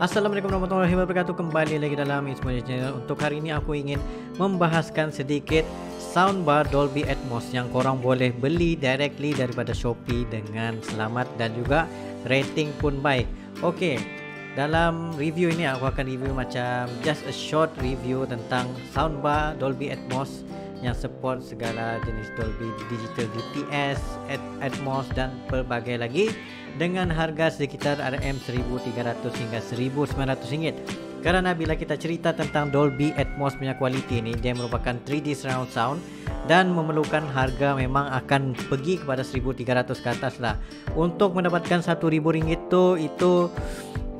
Assalamualaikum warahmatullahi wabarakatuh. Kembali lagi dalam Ismail Channel. Untuk hari ini aku ingin membahaskan sedikit soundbar Dolby Atmos yang korang boleh beli directly daripada Shopee dengan selamat dan juga rating pun baik. Okey, dalam review ini aku akan review macam just a short review tentang soundbar Dolby Atmos yang support segala jenis Dolby Digital DTS, Atmos dan pelbagai lagi dengan harga sekitar RM1,300 hingga RM1,900. Kerana bila kita cerita tentang Dolby Atmos punya kualiti ni, dia merupakan 3D surround sound dan memerlukan harga memang akan pergi kepada RM1,300 ke atas lah. Untuk mendapatkan RM1,000 tu, itu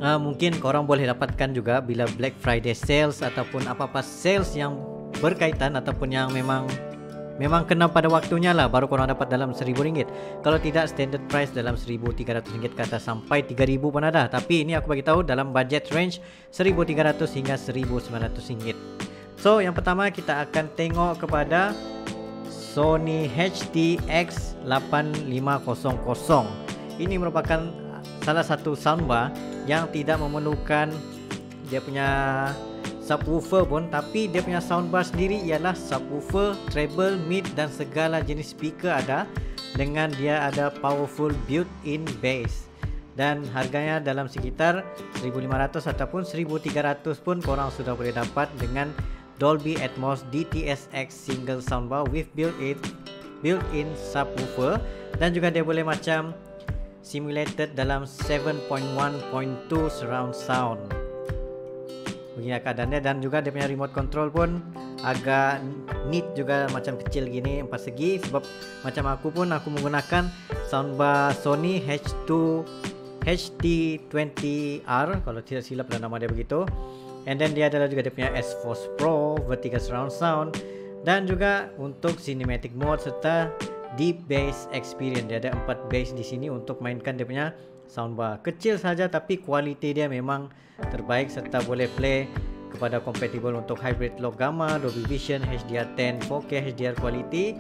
mungkin korang boleh dapatkan juga bila Black Friday sales ataupun apa-apa sales yang berkaitan ataupun yang memang kena pada waktunya lah, baru korang dapat dalam RM1,000. Kalau tidak, standard price dalam RM1,300 ke atas sampai RM3,000 pun ada. Tapi ini aku bagi tahu dalam budget range RM1,300 hingga RM1,900. So yang pertama kita akan tengok kepada Sony HDX 8500. Ini merupakan salah satu soundbar yang tidak memerlukan dia punya subwoofer pun, tapi dia punya soundbar sendiri ialah subwoofer, treble, mid dan segala jenis speaker ada, dengan dia ada powerful built-in bass. Dan harganya dalam sekitar RM1,500 ataupun RM1,300 pun korang sudah boleh dapat dengan Dolby Atmos DTS:X single soundbar with built-in subwoofer, dan juga dia boleh macam simulated dalam 7.1.2 surround sound. Begini keadaannya, dan juga dia punya remote control pun agak neat juga, macam kecil gini, 4 segi. Sebab macam aku menggunakan soundbar Sony HD20R, kalau tidak silap dalam nama dia begitu. And then dia adalah juga dia punya S-Force Pro vertical surround sound, dan juga untuk cinematic mode serta deep bass experience. Dia ada 4 bass di sini untuk mainkan dia punya soundbar. Kecil saja tapi kualiti dia memang terbaik serta boleh play kepada compatible untuk hybrid low gamma, Dolby Vision, HDR10, 4K HDR quality.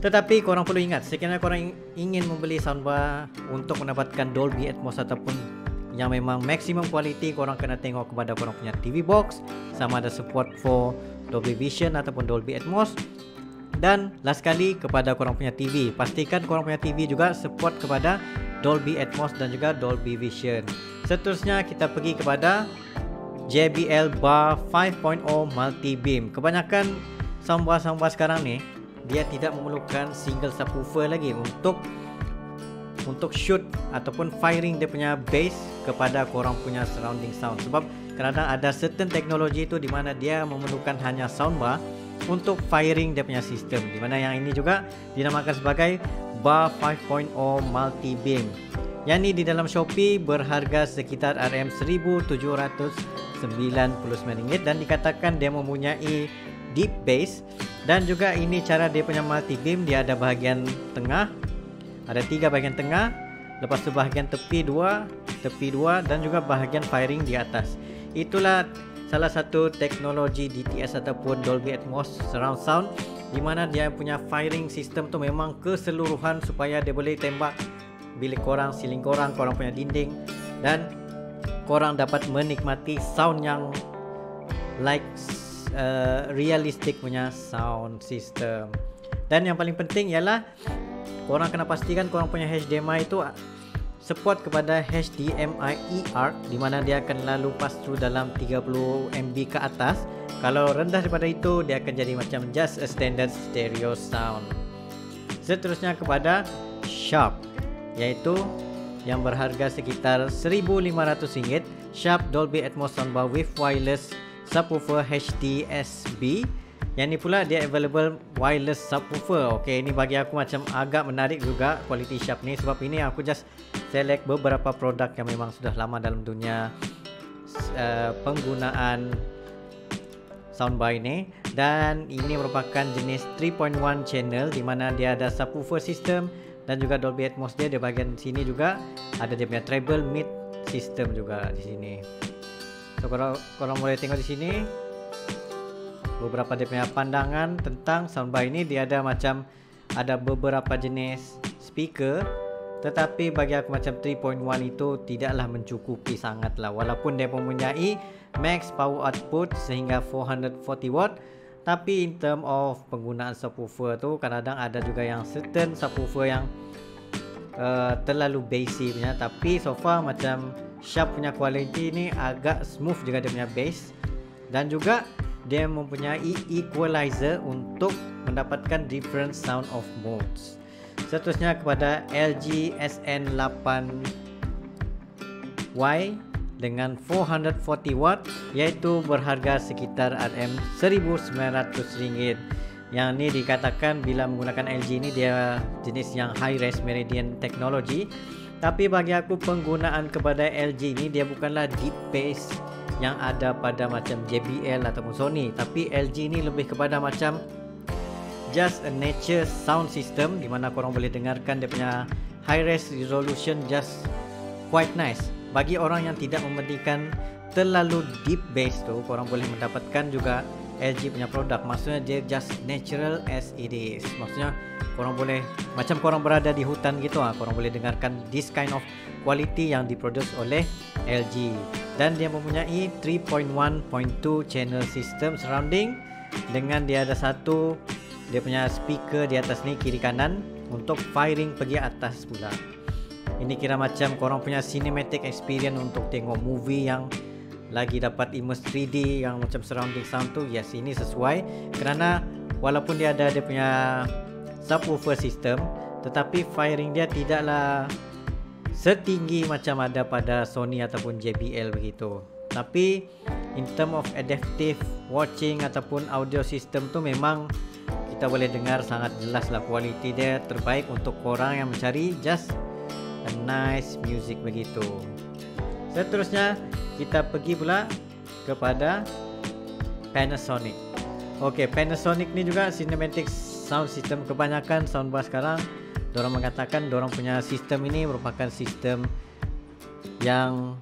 Tetapi korang perlu ingat, sekiranya korang ingin membeli soundbar untuk mendapatkan Dolby Atmos ataupun yang memang maximum quality, korang kena tengok kepada korang punya TV box, sama ada support for Dolby Vision ataupun Dolby Atmos. Dan last sekali, kepada korang punya TV, pastikan korang punya TV juga support kepada Dolby Atmos dan juga Dolby Vision. Seterusnya kita pergi kepada JBL Bar 5.0 Multi Beam. Kebanyakan soundbar sekarang ni dia tidak memerlukan single subwoofer lagi untuk shoot ataupun firing dia punya bass kepada korang punya surrounding sound. Sebab kadang ada certain teknologi itu di mana dia memerlukan hanya soundbar untuk firing dia punya sistem, di mana yang ini juga dinamakan sebagai Bar 5.0 Multi Beam. Yang ni di dalam Shopee berharga sekitar RM1,799 dan dikatakan dia mempunyai deep bass. Dan juga ini cara dia punya multi beam, dia ada bahagian tengah, ada 3 bahagian tengah, lepas tu bahagian tepi 2 dan juga bahagian firing di atas. Itulah salah satu teknologi DTS ataupun Dolby Atmos surround sound, di mana dia punya firing system tu memang keseluruhan supaya dia boleh tembak bilik korang, ceiling korang punya dinding, dan korang dapat menikmati sound yang like realistic punya sound system. Dan yang paling penting ialah korang kena pastikan korang punya HDMI itu support kepada HDMI eARC, di mana dia akan lalu pass through dalam 30 MB ke atas. Kalau rendah daripada itu, dia akan jadi macam just a standard stereo sound. Seterusnya kepada Sharp, iaitu yang berharga sekitar RM1,500, Sharp Dolby Atmos soundbar with wireless subwoofer HDSB. Yang ni pula dia available wireless subwoofer. Okey, ini bagi aku macam agak menarik juga kualiti Sharp ni, sebab ini aku just select beberapa produk yang memang sudah lama dalam dunia penggunaan soundbar ini. Dan ini merupakan jenis 3.1 channel, di mana dia ada subwoofer system dan juga Dolby Atmos dia. Di bahagian sini juga ada dia punya treble mid system juga di sini. So korang boleh tengok di sini beberapa dia punya pandangan tentang soundbar ini. Dia ada macam ada beberapa jenis speaker Tetapi bagi aku macam 3.1 itu tidaklah mencukupi sangat lah. Walaupun dia mempunyai max power output sehingga 440 watt, tapi in term of penggunaan subwoofer tu kadang-kadang ada juga yang certain subwoofer yang terlalu basic punya. Tapi so far macam Sharp punya quality ni agak smooth juga dia punya bass. Dan juga dia mempunyai equalizer untuk mendapatkan different sound of modes. Seterusnya kepada LG SN8Y dengan 440 watt, iaitu berharga sekitar RM1,900. Yang ni dikatakan bila menggunakan LG ni dia jenis yang high res Meridian technology. Tapi bagi aku penggunaan kepada LG ni dia bukanlah deep bass yang ada pada macam JBL ataupun Sony, tapi LG ni lebih kepada macam just a nature sound system di mana korang boleh dengarkan dia punya high res resolution just quite nice. Bagi orang yang tidak mementingkan terlalu deep bass tu, korang boleh mendapatkan juga LG punya produk. Maksudnya dia just natural as it is. Maksudnya korang boleh macam korang berada di hutan gitu korang boleh dengarkan this kind of quality yang diproduce oleh LG. Dan dia mempunyai 3.1.2 channel system surrounding, dengan dia ada satu dia punya speaker di atas ni kiri kanan untuk firing pergi atas pula. Ini kira macam korang punya cinematic experience untuk tengok movie yang lagi dapat immerse 3D yang macam surrounding sound tu. Yes, ini sesuai kerana walaupun dia ada dia punya subwoofer system, tetapi firing dia tidaklah setinggi macam ada pada Sony ataupun JBL begitu. Tapi in term of adaptive watching ataupun audio system tu memang kita boleh dengar sangat jelas lah, kualiti dia terbaik untuk korang yang mencari just a nice music begitu. Seterusnya kita pergi pula kepada Panasonic. Okey, Panasonic ni juga cinematic sound system. Kebanyakan soundbar sekarang dorang mengatakan dorang punya sistem ini merupakan sistem yang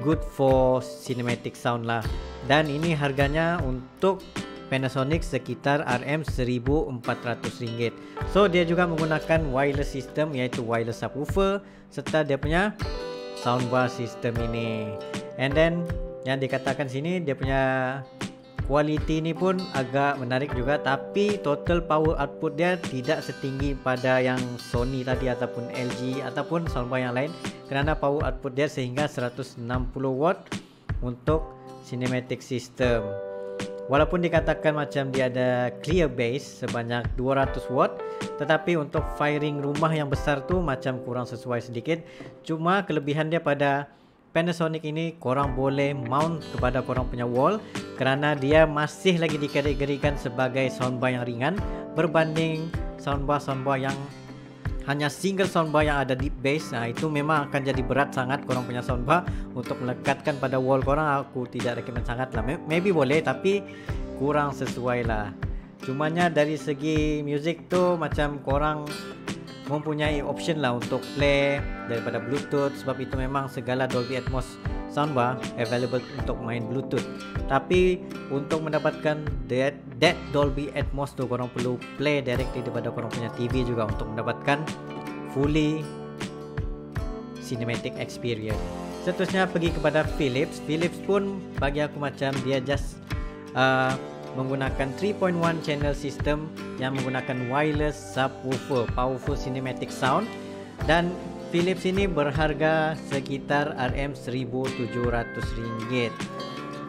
good for cinematic sound lah. Dan ini harganya untuk Panasonic sekitar RM1,400. So dia juga menggunakan wireless system, iaitu wireless subwoofer serta dia punya soundbar system ini. And then yang dikatakan sini dia punya quality ni pun agak menarik juga, tapi total power output dia tidak setinggi pada yang Sony tadi ataupun LG ataupun soundbar yang lain, kerana power output dia sehingga 160 watt untuk cinematic system. Walaupun dikatakan macam dia ada clear bass sebanyak 200 watt, tetapi untuk firing rumah yang besar tu macam kurang sesuai sedikit. Cuma kelebihan dia pada Panasonic ini, korang boleh mount kepada korang punya wall kerana dia masih lagi dikategorikan sebagai soundbar yang ringan berbanding soundbar yang hanya single soundbar yang ada deep bass. Itu memang akan jadi berat sangat korang punya soundbar untuk melekatkan pada wall korang. Aku tidak recommend sangat lah. Maybe boleh tapi kurang sesuai lah. Cumanya dari segi music tu macam korang mempunyai option lah untuk play daripada Bluetooth, sebab itu memang segala Dolby Atmos soundbar available untuk main Bluetooth. Tapi untuk mendapatkan that Dolby Atmos tu korang perlu play directly daripada korang punya TV juga untuk mendapatkan fully cinematic experience. Seterusnya pergi kepada Philips. Philips pun bagi aku macam dia just menggunakan 3.1 channel system yang menggunakan wireless subwoofer, powerful cinematic sound. Dan Philips ini berharga sekitar RM1,700.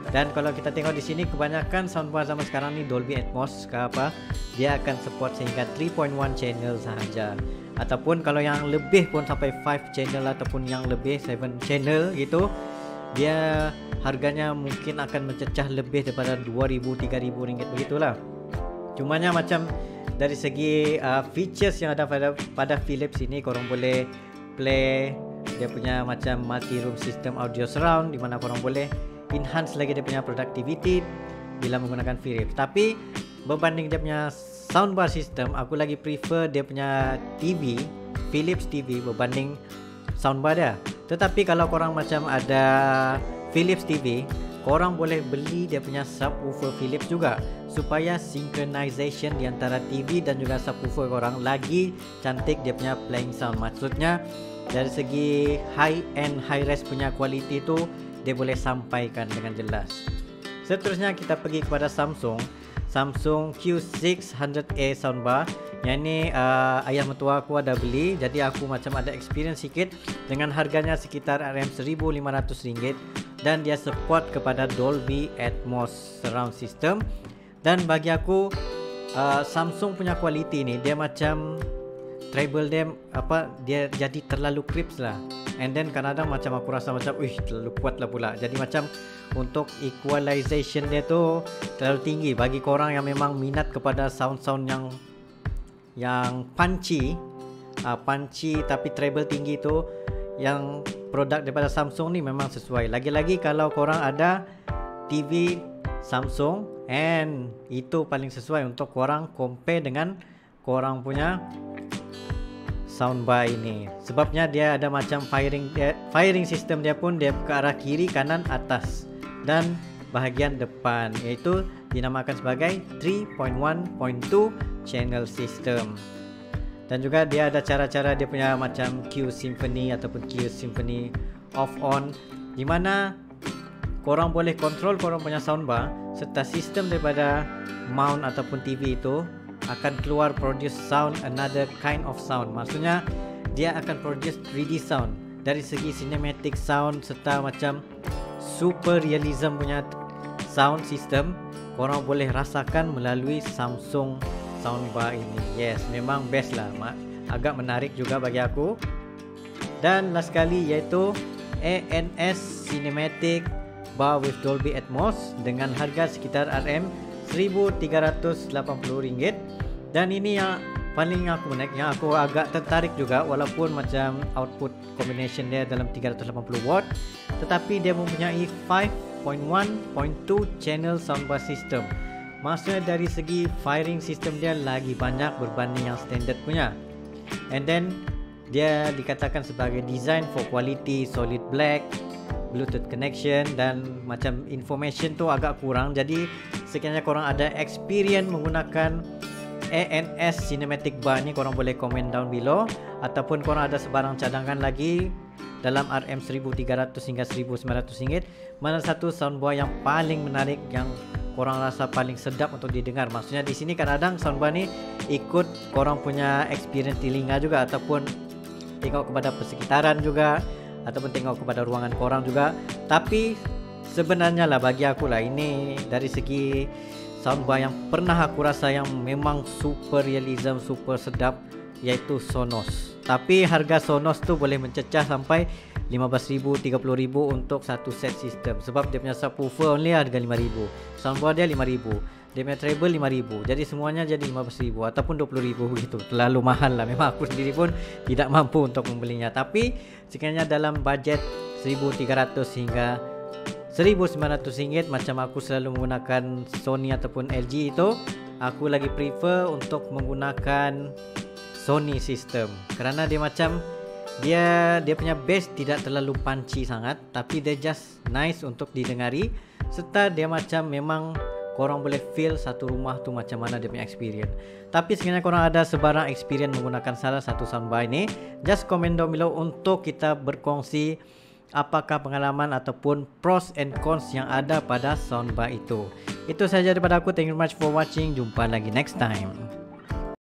Dan kalau kita tengok di sini, kebanyakan soundbar zaman sekarang ni Dolby Atmos ke apa, dia akan support sehingga 3.1 channel sahaja. Ataupun kalau yang lebih pun sampai 5 channel ataupun yang lebih 7 channel gitu, dia harganya mungkin akan mencecah lebih daripada RM2,000-3,000 begitulah. Cumanya macam dari segi features yang ada pada Philips ini, korang boleh play dia punya macam multi room system audio surround, di mana korang boleh enhance lagi dia punya productivity bila menggunakan Philips. Tapi berbanding dia punya soundbar system, aku lagi prefer dia punya TV, Philips TV berbanding soundbar dia. Tetapi kalau korang macam ada Philips TV korang boleh beli dia punya subwoofer Philips juga, supaya synchronization di antara TV dan juga subwoofer korang lagi cantik dia punya playing sound. Maksudnya dari segi high end high res punya quality tu dia boleh sampaikan dengan jelas. Seterusnya kita pergi kepada Samsung Q600A soundbar. Yang ni ayah mertua aku ada beli, jadi aku macam ada experience sikit. Dengan harganya sekitar RM1,500 dan dia support kepada Dolby Atmos surround system. Dan bagi aku Samsung punya quality ni dia macam treble dia jadi terlalu crisp lah. And then kadang-kadang macam aku rasa macam terlalu kuat lah pula. Jadi macam untuk equalization dia tu terlalu tinggi. Bagi korang yang memang minat kepada sound-sound yang punchy tapi treble tinggi tu, yang produk daripada Samsung ni memang sesuai. Lagi-lagi kalau korang ada TV Samsung, and itu paling sesuai untuk korang compare dengan korang punya soundbar ini. Sebabnya dia ada macam firing system dia pun dia ke arah kiri, kanan, atas dan bahagian depan, iaitu dinamakan sebagai 3.1.2 channel system. Dan juga dia ada cara-cara dia punya macam Q Symphony ataupun Q Symphony off on, di mana korang boleh kontrol korang punya soundbar serta sistem daripada mount ataupun TV itu akan keluar produce sound another kind of sound. Maksudnya dia akan produce 3D sound dari segi cinematic sound serta macam super realism punya sound system korang boleh rasakan melalui Samsung soundbar ini. Yes, memang best lah, agak menarik juga bagi aku. Dan last sekali iaitu ANS Cinematic Bar with Dolby Atmos dengan harga sekitar RM1,380. Dan ini yang paling aku menarik, yang aku agak tertarik juga, walaupun macam output combination dia dalam 380 watt, tetapi dia mempunyai 5.1.2 channel soundbar system. Maksudnya dari segi firing system dia lagi banyak berbanding yang standard punya. And then dia dikatakan sebagai design for quality, solid black, Bluetooth connection, dan macam information tu agak kurang. Jadi sekiranya korang ada experience menggunakan ANS Cinematic Bar ni, korang boleh komen down below. Ataupun korang ada sebarang cadangan lagi dalam RM1,300 hingga RM1,900, mana satu soundbar yang paling menarik, yang korang rasa paling sedap untuk didengar. Maksudnya di sini kadang-kadang soundbar ni ikut korang punya experience telinga juga, ataupun tengok kepada persekitaran juga, ataupun tengok kepada ruangan korang juga. Tapi sebenarnya lah bagi aku lah, ini dari segi soundbar yang pernah aku rasa yang memang super realism, super sedap, iaitu Sonos. Tapi harga Sonos tu boleh mencecah sampai RM15,000, RM30,000 untuk satu set sistem. Sebab dia punya subwoofer only harga RM5,000, soundbar dia RM5,000, dia punya treble RM5,000. Jadi semuanya jadi RM15,000 ataupun RM20,000 begitu. Terlalu mahal lah. Memang aku sendiri pun tidak mampu untuk membelinya. Tapi sekiranya dalam bajet RM1,300 hingga RM1,900, macam aku selalu menggunakan Sony ataupun LG itu, aku lagi prefer untuk menggunakan Sony system, kerana dia macam dia punya bass tidak terlalu punchy sangat, tapi dia just nice untuk didengari, serta dia macam memang korang boleh feel satu rumah tu macam mana dia punya experience. Tapi sekiranya korang ada sebarang experience menggunakan salah satu soundbar ini, just comment down below untuk kita berkongsi apakah pengalaman ataupun pros and cons yang ada pada soundbar itu. Itu sahaja daripada aku. Thank you very much for watching. Jumpa lagi next time.